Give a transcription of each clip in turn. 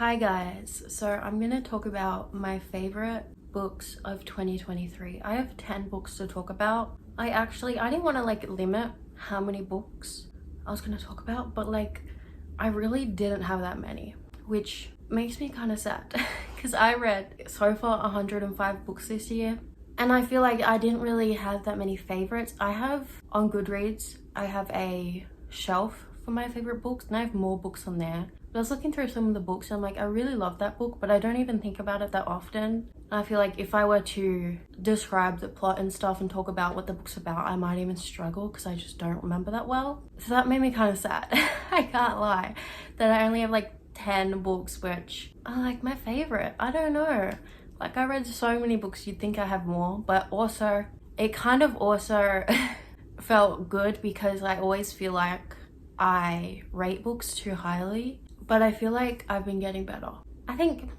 Hi guys, so I'm gonna talk about my favorite books of 2023. I have 10 books to talk about. I didn't want to limit how many books I was gonna talk about, but I really didn't have that many, which makes me kind of sad because I read so far 105 books this year, and I feel like I didn't really have that many favorites. I have on Goodreads, I have a shelf for my favorite books, and I have more books on there. But I was looking through some of the books and I'm like, I really love that book, but I don't even think about it that often. And I feel like if I were to describe the plot and stuff and talk about what the book's about, I might even struggle because I just don't remember that well. So that made me kind of sad. I can't lie that I only have 10 books which are my favorite. I don't know. I read so many books, you'd think I have more, but also it kind of also felt good because I always feel like I rate books too highly, but I feel like I've been getting better. I think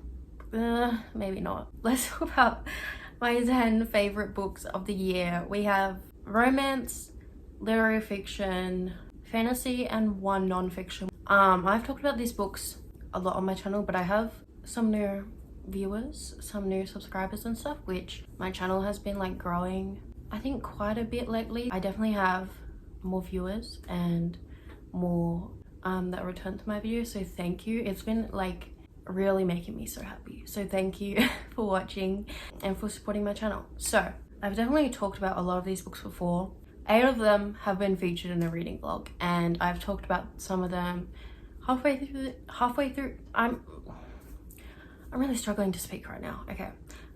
maybe not. Let's talk about my 10 favorite books of the year. We have romance, literary fiction, fantasy, and one non-fiction. I've talked about these books a lot on my channel, but I have some new viewers, some new subscribers and stuff, which my channel has been growing I think quite a bit lately. I definitely have more viewers and more that return to my videos, so thank you. It's been really making me so happy, so thank you for watching and for supporting my channel. So I've definitely talked about a lot of these books before. 8 of them have been featured in a reading vlog, and I've talked about some of them halfway through. I'm really struggling to speak right now. Okay,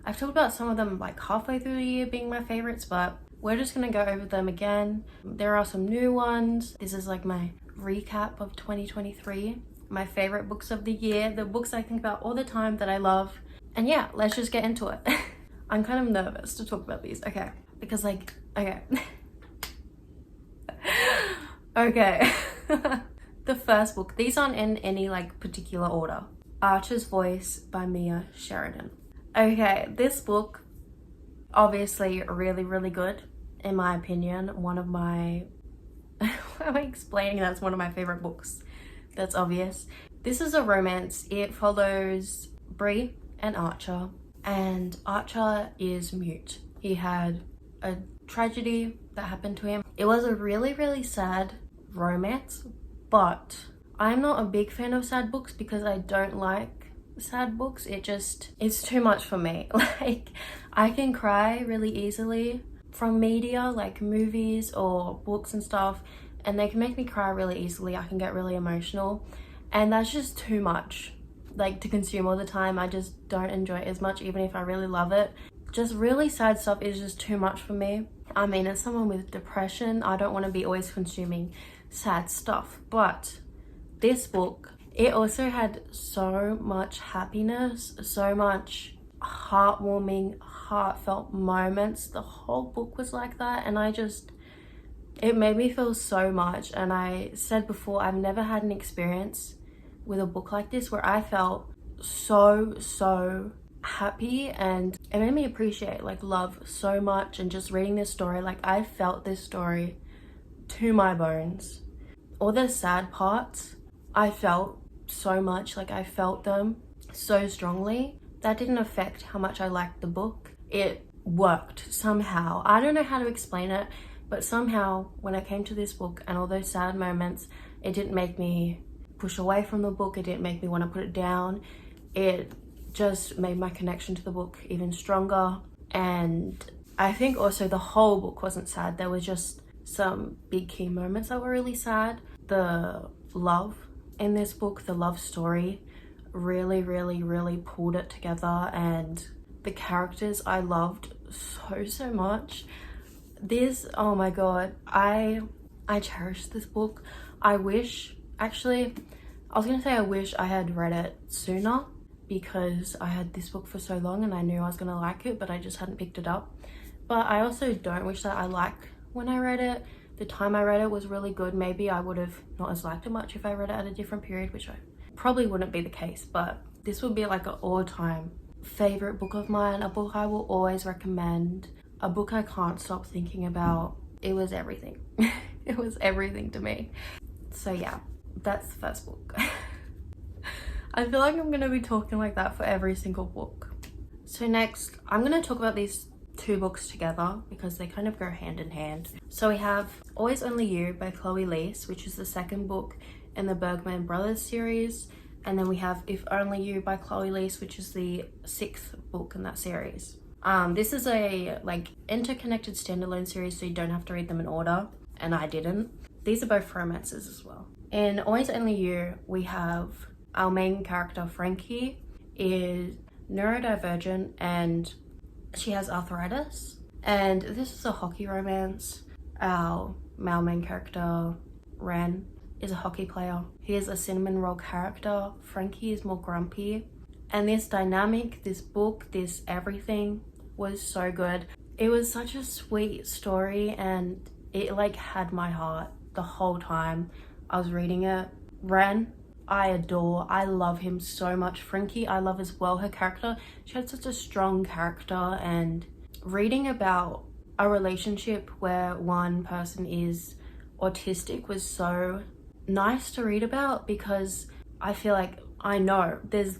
I've talked about some of them halfway through the year being my favorites, but we're just gonna go over them again. There are some new ones. This is my recap of 2023, my favorite books of the year, the books I think about all the time that I love. And yeah, let's just get into it. I'm kind of nervous to talk about these, okay, because okay. Okay. The first book, these aren't in any particular order. Archer's Voice by Mia Sheridan. Okay, this book, obviously really good in my opinion. One of my why am I explaining that's one of my favorite books? That's obvious. This is a romance. It follows Bree and Archer, and Archer is mute. He had a tragedy that happened to him. It was a really sad romance, but I'm not a big fan of sad books because I don't like sad books. It's too much for me. I can cry really easily from media movies or books and stuff, and they can make me cry really easily. I can get really emotional, and that's just too much to consume all the time. I just don't enjoy it as much, even if I really love it. Just really sad stuff is just too much for me. I mean, as someone with depression, I don't want to be always consuming sad stuff, but this book, it also had so much happiness, so much heartwarming, heartfelt moments. The whole book was like that, and it made me feel so much. And I said before, I've never had an experience with a book like this where I felt so happy, and it made me appreciate love so much. And just reading this story, I felt this story to my bones. All the sad parts, I felt so much, I felt them so strongly. That didn't affect how much I liked the book. It worked somehow. I don't know how to explain it, but somehow when I came to this book and all those sad moments, it didn't make me push away from the book. It didn't make me want to put it down. It just made my connection to the book even stronger. And I think also the whole book wasn't sad. There was just some big key moments that were really sad. The love in this book, the love story, really pulled it together, and the characters I loved so much. This, oh my god, I cherish this book. I wish I had read it sooner, because I had this book for so long and I knew I was gonna like it, but I just hadn't picked it up. But I also don't wish that I liked when I read it. The time I read it was really good. Maybe I would have not as liked it much if I read it at a different period, which I probably wouldn't be the case, but this would be an all-time favorite book of mine, a book I will always recommend, a book I can't stop thinking about. It was everything. It was everything to me. So yeah, that's the first book. I feel like I'm gonna be talking like that for every single book. So next, I'm gonna talk about these two books together because they kind of go hand in hand. So we have Always Only You by Chloe Leese, which is the second book in the Bergman Brothers series. And then we have If Only You by Chloe Leese, which is the 6th book in that series. This is a like interconnected standalone series, so you don't have to read them in order, and I didn't. These are both romances as well. In Always Only You, we have our main character Frankie is neurodivergent and she has arthritis, and this is a hockey romance. Our main character Ren is a hockey player. He is a cinnamon roll character. Frankie is more grumpy, and this dynamic, this book, this everything was so good. It was such a sweet story, and it like had my heart the whole time I was reading it. Ren, I adore. I love him so much. Frankie, I love as well. Her character, she had such a strong character, and reading about a relationship where one person is autistic was so nice to read about, because I feel like I know there's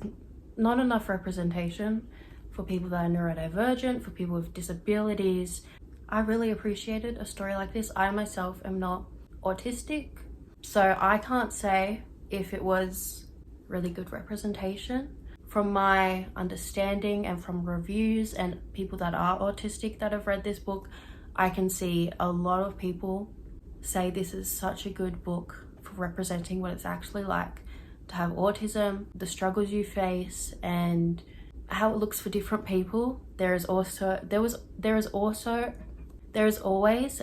not enough representation for people that are neurodivergent, for people with disabilities. I really appreciated a story like this. I myself am not autistic, so I can't say if it was really good representation. From my understanding and from reviews and people that are autistic that have read this book, I can see a lot of people say this is such a good book for representing what it's actually like to have autism, the struggles you face, and how it looks for different people. There is always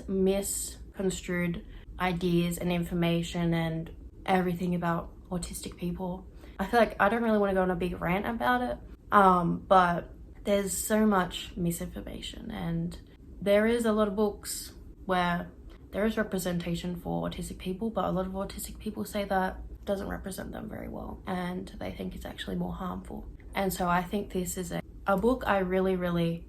misconstrued ideas and information and everything about autistic people. I feel like I don't really want to go on a big rant about it, but there's so much misinformation, and there is a lot of books where there is representation for autistic people, but a lot of autistic people say that doesn't represent them very well, and they think it's actually more harmful. And so I think this is a book I really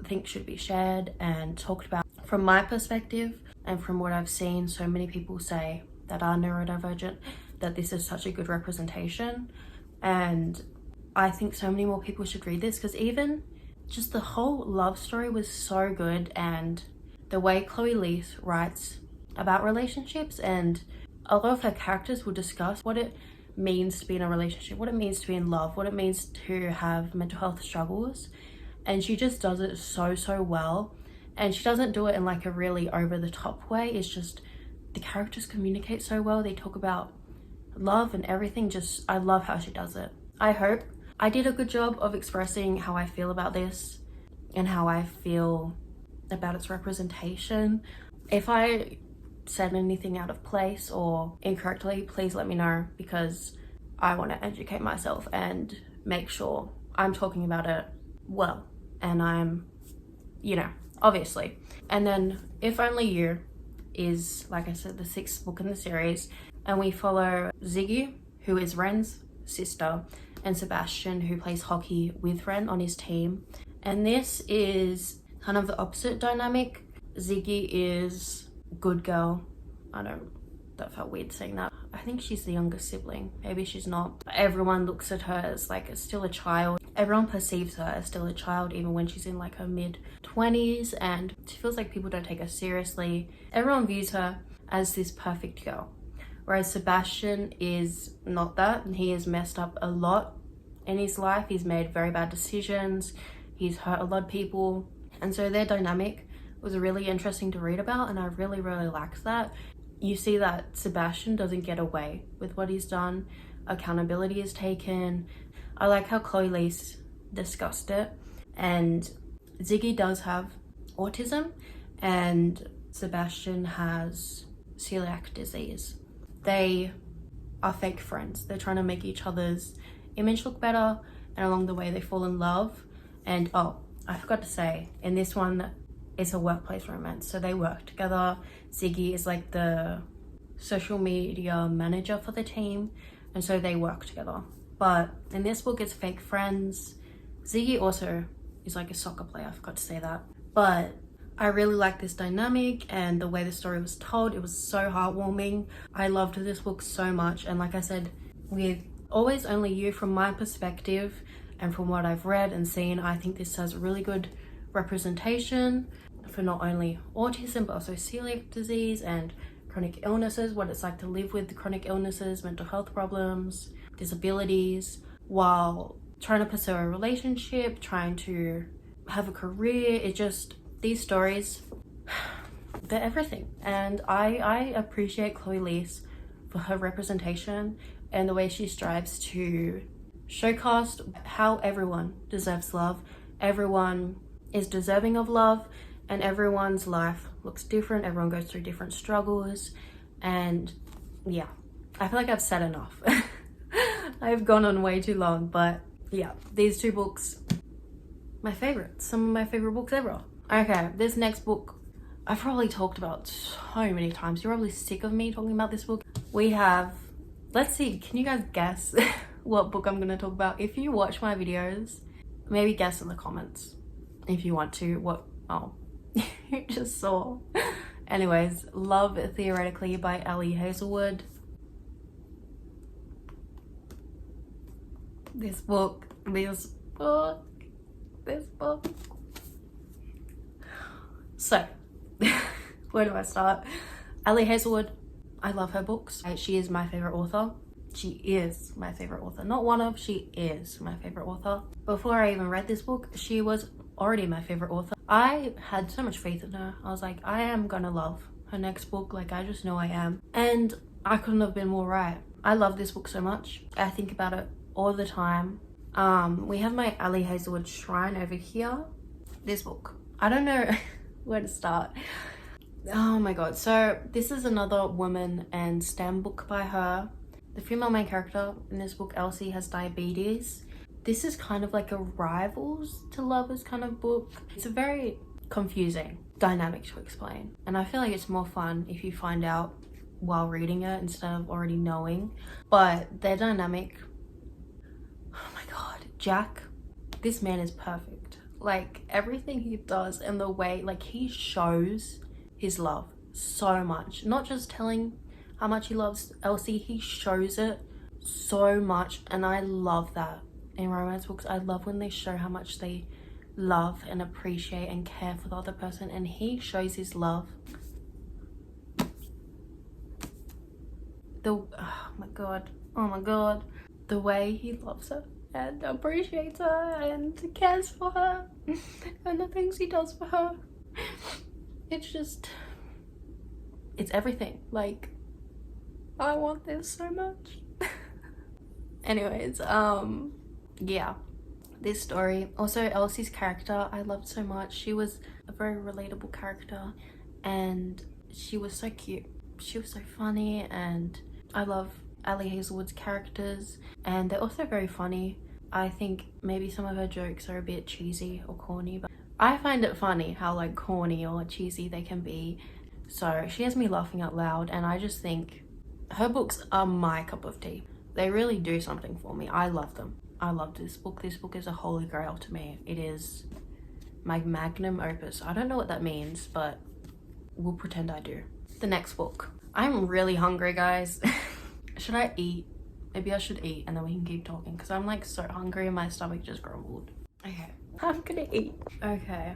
think should be shared and talked about. From my perspective and from what I've seen so many people say that are neurodivergent, that this is such a good representation, and I think so many more people should read this, because even just the whole love story was so good, and the way Chloe Leese writes about relationships, and a lot of her characters will discuss what it means to be in a relationship, what it means to be in love, what it means to have mental health struggles, and she just does it so well. And she doesn't do it in like a really over the top way. It's just the characters communicate so well. They talk about love and everything. Just, I love how she does it. I hope I did a good job of expressing how I feel about this and how I feel about its representation. If I said anything out of place or incorrectly, please let me know, because I want to educate myself and make sure I'm talking about it well, and I'm, obviously. And then If Only You is, like I said, the 6th book in the series, and we follow Ziggy, who is Ren's sister, and Sebastian, who plays hockey with Ren on his team. And this is kind of the opposite dynamic. Ziggy is good girl. I know that felt weird saying that. I think she's the younger sibling. Maybe she's not. Everyone looks at her as like still a child. Everyone perceives her as still a child, even when she's in like her mid-20s, and she feels like people don't take her seriously. Everyone views her as this perfect girl, whereas Sebastian is not that, and he has messed up a lot in his life. He's made very bad decisions. He's hurt a lot of people, and so their dynamic was really interesting to read about, and I really liked that. You see that Sebastian doesn't get away with what he's done. Accountability is taken. I like how Chloe Leese discussed it, and Ziggy does have autism and Sebastian has celiac disease. They are fake friends. They're trying to make each other's image look better, and along the way they fall in love. And oh, I forgot to say, in this one it's a workplace romance, so they work together. Ziggy is like the social media manager for the team, and so they work together. But in this book it's fake friends. Ziggy also is like a soccer player, I forgot to say that. But I really like this dynamic and the way the story was told. It was so heartwarming. I loved this book so much, and like I said, with Always Only You, from my perspective and from what I've read and seen, I think this has really good representation for not only autism but also celiac disease and chronic illnesses, what it's like to live with chronic illnesses, mental health problems, disabilities, while trying to pursue a relationship, trying to have a career. It just, these stories, they're everything. And I appreciate Chloe Leese for her representation and the way she strives to showcase how everyone deserves love, everyone is deserving of love, and everyone's life looks different, everyone goes through different struggles. And yeah, I feel like I've said enough. I've gone on way too long, but yeah, these two books, my favorites, some of my favorite books ever. Okay, this next book I've probably talked about so many times. You're probably sick of me talking about this book. We have, let's see, can you guys guess what book I'm gonna talk about? If you watch my videos, maybe guess in the comments if you want to. What, oh, you just saw. Anyways, Love Theoretically by Ali Hazelwood. This book. So, where do I start? Ali Hazelwood, I love her books. She is my favorite author. She is my favorite author. Not one of, she is my favorite author. Before I even read this book, she was already my favorite author. I had so much faith in her. I was like, I am gonna love her next book. Like, I just know I am. And I couldn't have been more right. I love this book so much. I think about it all the time. We have my Ali Hazelwood shrine over here. This book, I don't know where to start. Oh my god. So this is another woman and STEM book by her. The female main character in this book, Elsie, has diabetes. This is kind of like a rivals to lovers kind of book. It's a very confusing dynamic to explain, and I feel like it's more fun if you find out while reading it instead of already knowing. But their dynamic, oh my god, Jack, this man is perfect. Like, everything he does and the way, like, he shows his love so much. Not just telling how much he loves Elsie, he shows it so much, and I love that in romance books. I love when they show how much they love and appreciate and care for the other person, and he shows his love. Oh my god, the way he loves her and appreciates her and cares for her and the things he does for her, it's just, it's everything. Like, I want this so much. Anyways, yeah, this story. Also, Elsie's character I loved so much. She was a very relatable character and she was so cute. She was so funny, and I love Ali Hazelwood's characters, and they're also very funny. I think maybe some of her jokes are a bit cheesy or corny, but I find it funny how like corny or cheesy they can be. So she has me laughing out loud, and I just think her books are my cup of tea. They really do something for me. I love them. I love this book. This book is a holy grail to me. It is my magnum opus. I don't know what that means, but we'll pretend I do. The next book. I'm really hungry, guys. Should I eat? Maybe I should eat and then we can keep talking, because I'm like so hungry and my stomach just grumbled. Okay, I'm gonna eat. Okay.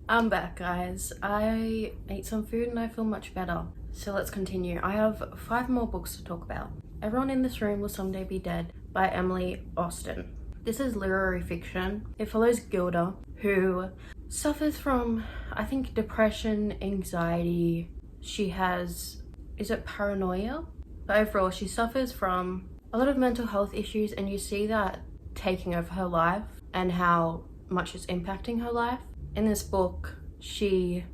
I'm back, guys. I ate some food and I feel much better. So let's continue. I have 5 more books to talk about. Everyone in This Room Will Someday Be Dead by Emily Austen. This is literary fiction. It follows Gilda, who suffers from, I think, depression, anxiety. She has, is it paranoia? But overall, she suffers from a lot of mental health issues, and you see that taking over her life and how much it's impacting her life. In this book, she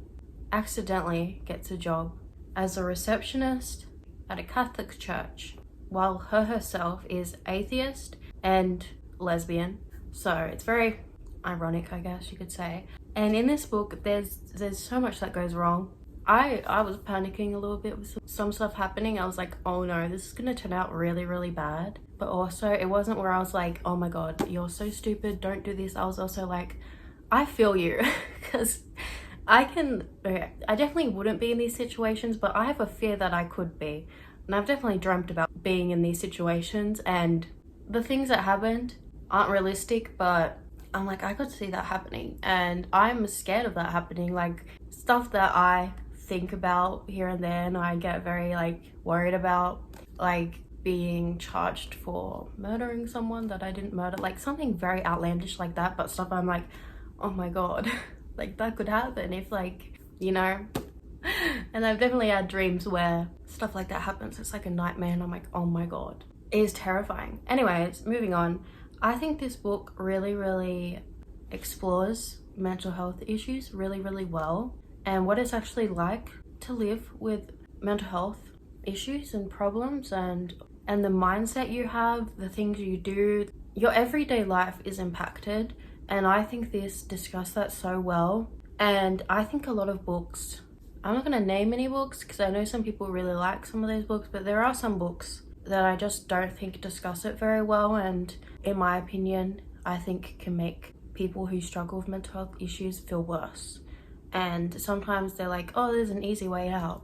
accidentally gets a job as a receptionist at a Catholic church, while her herself is atheist and lesbian. So it's very ironic, I guess you could say. And in this book, there's so much that goes wrong. I was panicking a little bit with some stuff happening. I was like, oh no, this is gonna turn out really, really bad. But also, it wasn't where I was like, oh my god, you're so stupid, don't do this. I was also like, I feel you, because I definitely wouldn't be in these situations, but I have a fear that I could be. And I've definitely dreamt about being in these situations, and the things that happened aren't realistic, but I'm like, I could see that happening, and I'm scared of that happening. Like, stuff that I think about here and there, and I get very like worried about, like being charged for murdering someone that I didn't murder, like something very outlandish like that. But stuff I'm like, oh my god, like that could happen if, like, you know. And I've definitely had dreams where stuff like that happens. It's like a nightmare, and I'm like, oh my god, it is terrifying. Anyways, moving on. I think this book really explores mental health issues really well, and what it's actually like to live with mental health issues and problems, and the mindset you have, the things you do. Your everyday life is impacted, and I think this discussed that so well. And I think a lot of books, I'm not going to name any books because I know some people really like some of those books, but there are some books that I just don't think discuss it very well, and in my opinion, I think can make people who struggle with mental health issues feel worse. And sometimes they're like, oh, there's an easy way out.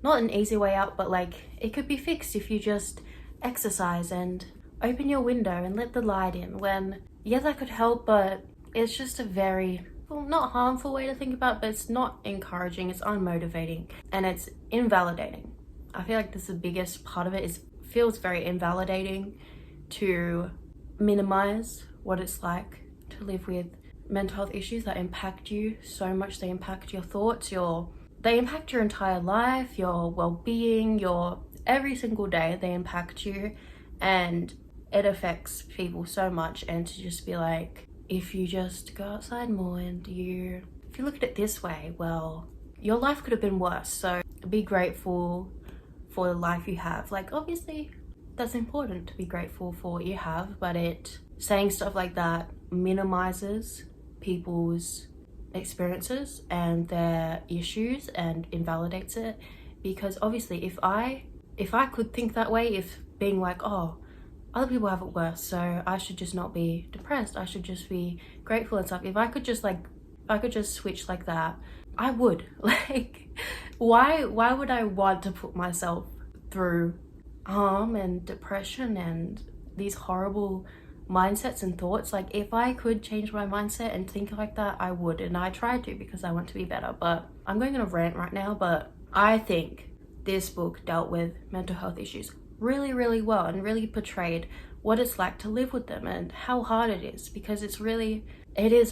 Not an easy way out, but like it could be fixed if you just exercise and open your window and let the light in. When, yeah, that could help, but it's just a very, well, not harmful way to think about it, but it's not encouraging, it's unmotivating, and it's invalidating. I feel like this is the biggest part of it, is feels very invalidating to minimize what it's like to live with mental health issues that impact you so much. They impact your thoughts, they impact your entire life, your well-being, your every single day they impact you, and it affects people so much. And to just be like, if you just go outside more and if you look at it this way, well, your life could have been worse, so be grateful for the life you have. Like, obviously that's important to be grateful for what you have, but saying stuff like that minimizes people's experiences and their issues and invalidates it. Because obviously if I could think that way, if being like, oh, other people have it worse, so I should just not be depressed, I should just be grateful and stuff, if I could just switch like that, I would. Like, why would I want to put myself through harm and depression and these horrible mindsets and thoughts? Like, if I could change my mindset and think like that, I would, and I try to, because I want to be better. But I'm going on a rant right now, but I think this book dealt with mental health issues really well, and really portrayed what it's like to live with them and how hard it is, because it is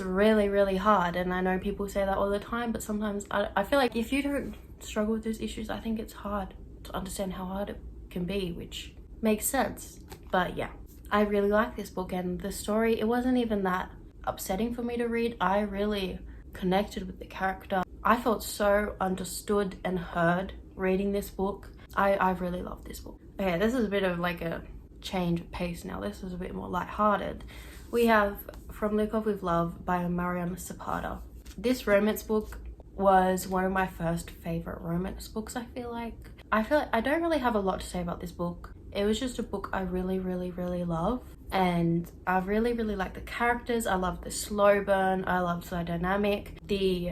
really hard. And I know people say that all the time, but sometimes I feel like if you don't struggle with those issues, I think it's hard to understand how hard it can be, which makes sense. But yeah, I really like this book, and the story, it wasn't even that upsetting for me to read. I really connected with the character. I felt so understood and heard reading this book. I really love this book. Okay, this is a bit of like a change of pace now. This is a bit more lighthearted. We have From Look Off With Love by Mariana Zapata. This romance book was one of my first favorite romance books. I feel like I don't really have a lot to say about this book. It was just a book I really love, and I really like the characters. I love the slow burn, I love the dynamic. The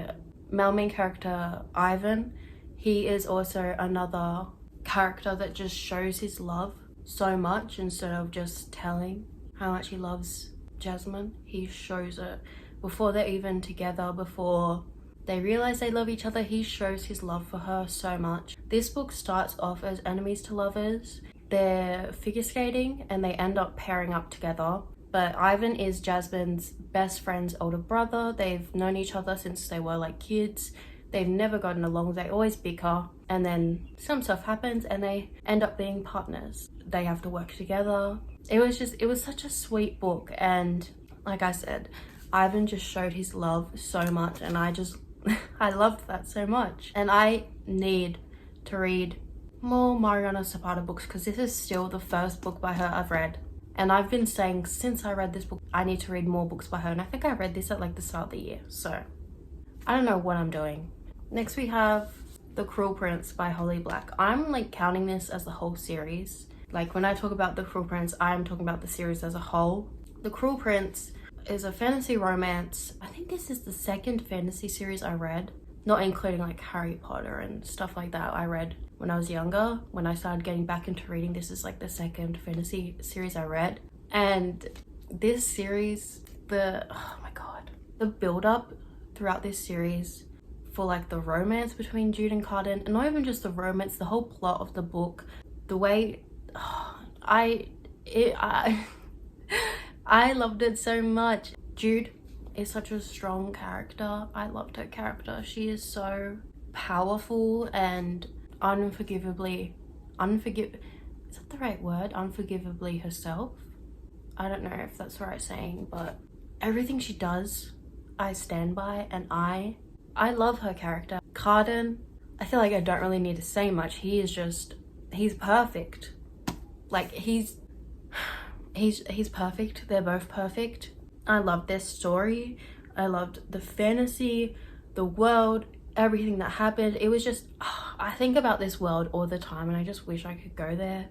male main character, Ivan, he is also another character that just shows his love so much. Instead of just telling how much he loves Jasmine, he shows it before they're even together, before they realize they love each other. He shows his love for her so much. This book starts off as enemies to lovers. They're figure skating and they end up pairing up together. But Ivan is Jasmine's best friend's older brother. They've known each other since they were like kids. They've never gotten along, they always bicker, and then some stuff happens and they end up being partners. They have to work together. It was such a sweet book, and like I said, Ivan just showed his love so much, and I loved that so much. And I need to read more Mariana Zapata books, because this is still the first book by her I've read. And I've been saying since I read this book, I need to read more books by her, and I think I read this at like the start of the year, so I don't know what I'm doing. Next we have The Cru Print by Holly Black. I'm like counting this as the whole series. Like when I talk about The Cru Print, I'm talking about the series as a whole. The Cru Print is a fantasy romance. I think this is the second fantasy series I read, not including like Harry Potter and stuff like that I read when I was younger, when I started getting back into reading. This is like the second fantasy series I read, and this series, oh my god, the build up throughout this series for like the romance between Jude and Carden, and not even just the romance, the whole plot of the book, the way I loved it so much. Jude is such a strong character. I loved her character. She is so powerful and unforgivably is that the right word? Unforgivably herself. I don't know if that's the right saying, but everything she does, I stand by, and I love her character. Carden, I feel like I don't really need to say much. He's perfect. Like he's perfect. They're both perfect. I loved their story. I loved the fantasy, the world, everything that happened. It was just, I think about this world all the time and I just wish I could go there.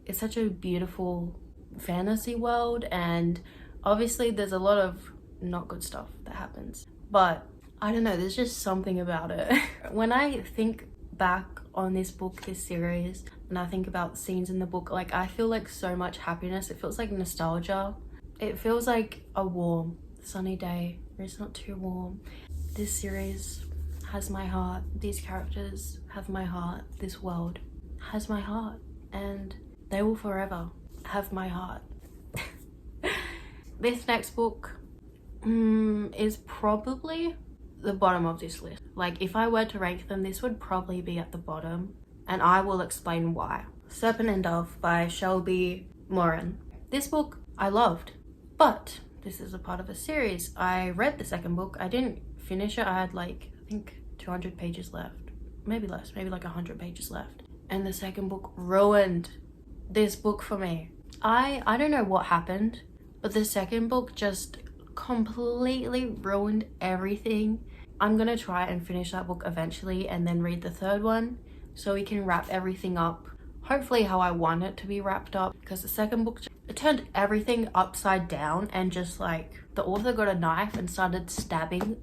It's such a beautiful fantasy world, and obviously there's a lot of not good stuff that happens, but I don't know, there's just something about it. When I think back on this book, this series, and I think about scenes in the book, like I feel like so much happiness. It feels like nostalgia. It feels like a warm sunny day where it's not too warm. This series has my heart. These characters have my heart. This world has my heart, and they will forever have my heart. This next book is probably the bottom of this list. Like if I were to rank them, this would probably be at the bottom, and I will explain why. Serpent and Do by Shelby Morin. This book I loved, but this is a part of a series. I read the second book. I didn't finish it. I had like, I think 200 pages left, maybe less, maybe like 100 pages left, and the second book ruined this book for me. I don't know what happened, but the second book just completely ruined everything. I'm gonna try and finish that book eventually and then read the third one so we can wrap everything up, hopefully how I want it to be wrapped up, because the second book, it turned everything upside down, and just like the author got a knife and started stabbing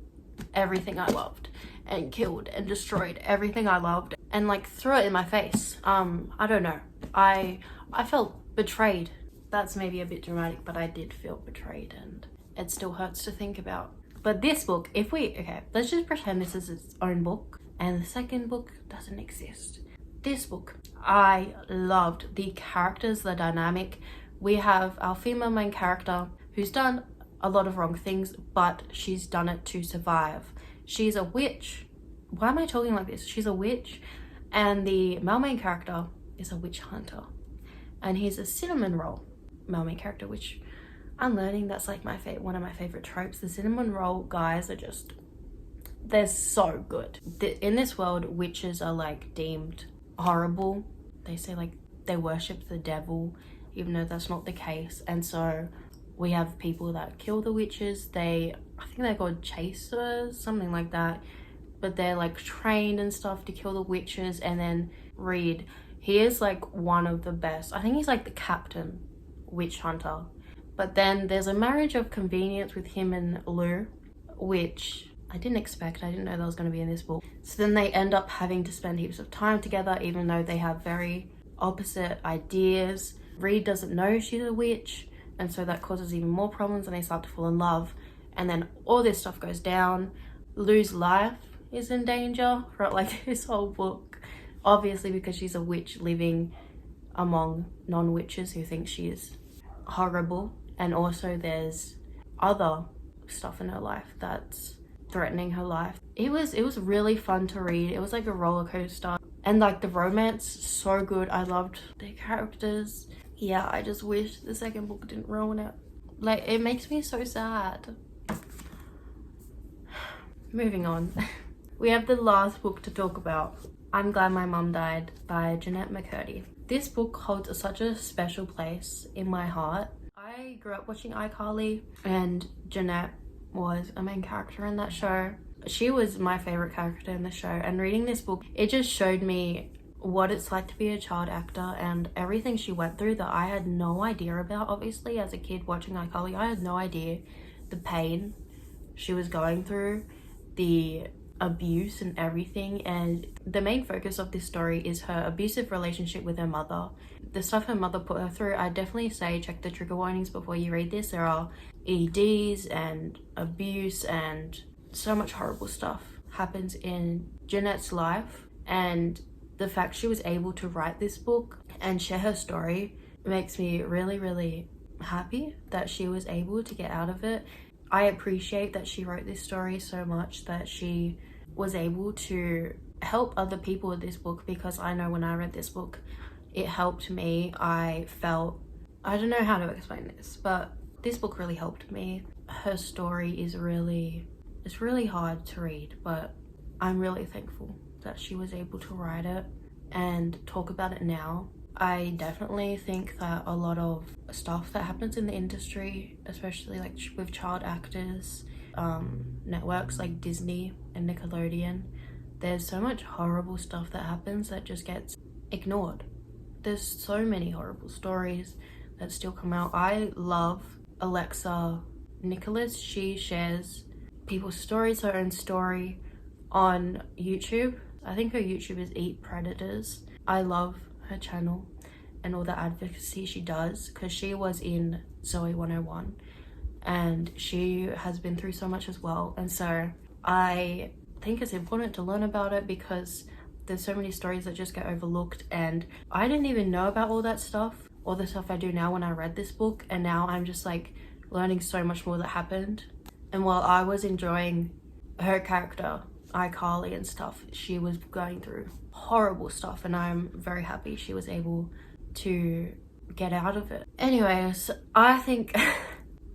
everything I loved and killed and destroyed everything I loved and like threw it in my face. I don't know, I felt betrayed. That's maybe a bit dramatic, but I did feel betrayed, and it still hurts to think about. But this book, let's just pretend this is its own book and the second book doesn't exist. This book, I loved the characters, the dynamic. We have our female main character who's done a lot of wrong things, but she's done it to survive. She's a witch. Why am I talking like this? She's a witch, and the male main character is a witch hunter, and he's a cinnamon roll male main character, which I'm learning that's like one of my favorite tropes. The cinnamon roll guys are just, they're so good. In this world, witches are like deemed horrible. They say like they worship the devil, even though that's not the case. And so we have people that kill the witches. I think they're called chasers, something like that, but they're like trained and stuff to kill the witches. And then Reed, he is like one of the best. I think he's like the captain witch hunter. But then there's a marriage of convenience with him and Lou, which I didn't expect. I didn't know that was going to be in this book. So then they end up having to spend heaps of time together, even though they have very opposite ideas. Reed doesn't know she's a witch, and so that causes even more problems, and they start to fall in love. And then all this stuff goes down. Lou's life is in danger throughout like this whole book, obviously because she's a witch living among non-witches who think she is horrible. And also there's other stuff in her life that's threatening her life. It was really fun to read. It was like a roller coaster, and like the romance, so good. I loved their characters. Yeah, I just wish the second book didn't ruin it. Like, it makes me so sad. Moving on. We have the last book to talk about, I'm Glad My Mum Died by Jeanette McCurdy. This book holds such a special place in my heart. I grew up watching iCarly, and Jeanette was a main character in that show. She was my favorite character in the show, and reading this book, it just showed me what it's like to be a child actor and everything she went through that I had no idea about. Obviously, as a kid watching iCarly, I had no idea the pain she was going through, the abuse and everything, and the main focus of this story is her abusive relationship with her mother. The stuff her mother put her through, I definitely say check the trigger warnings before you read this. There are EDs and abuse and so much horrible stuff happens in Jeanette's life, and the fact she was able to write this book and share her story makes me really, really happy that she was able to get out of it. I appreciate that she wrote this story so much, that she was able to help other people with this book, because I know when I read this book, it helped me. I don't know how to explain this, but this book really helped me. Her story is it's really hard to read, but I'm really thankful that she was able to write it and talk about it now. I definitely think that a lot of stuff that happens in the industry, especially like with child actors, networks like Disney and Nickelodeon, there's so much horrible stuff that happens that just gets ignored. There's so many horrible stories that still come out. I love Alexa Nicholas. She shares people's stories, her own story on YouTube. I think her YouTube is Eat Predators. I love her channel and all the advocacy she does, because she was in Zoe 101 and she has been through so much as well, and so I think it's important to learn about it, because there's so many stories that just get overlooked, and I didn't even know about all that stuff, all the stuff I do now when I read this book, and now I'm just like learning so much more that happened. And while I was enjoying her character iCarly and stuff, she was going through horrible stuff, and I'm very happy she was able to get out of it. Anyways, I think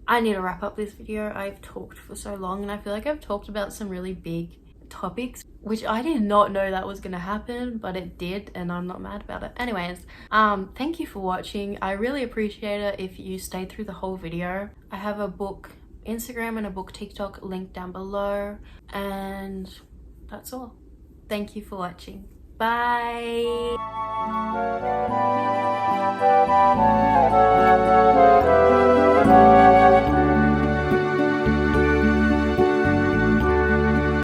I need to wrap up this video. I've talked for so long, and I feel like I've talked about some really big topics, which I did not know that was gonna happen, but it did, and I'm not mad about it. Anyways, thank you for watching. I really appreciate it if you stayed through the whole video. I have a book Instagram and a book TikTok linked down below, and that's all. Thank you for watching. Bye.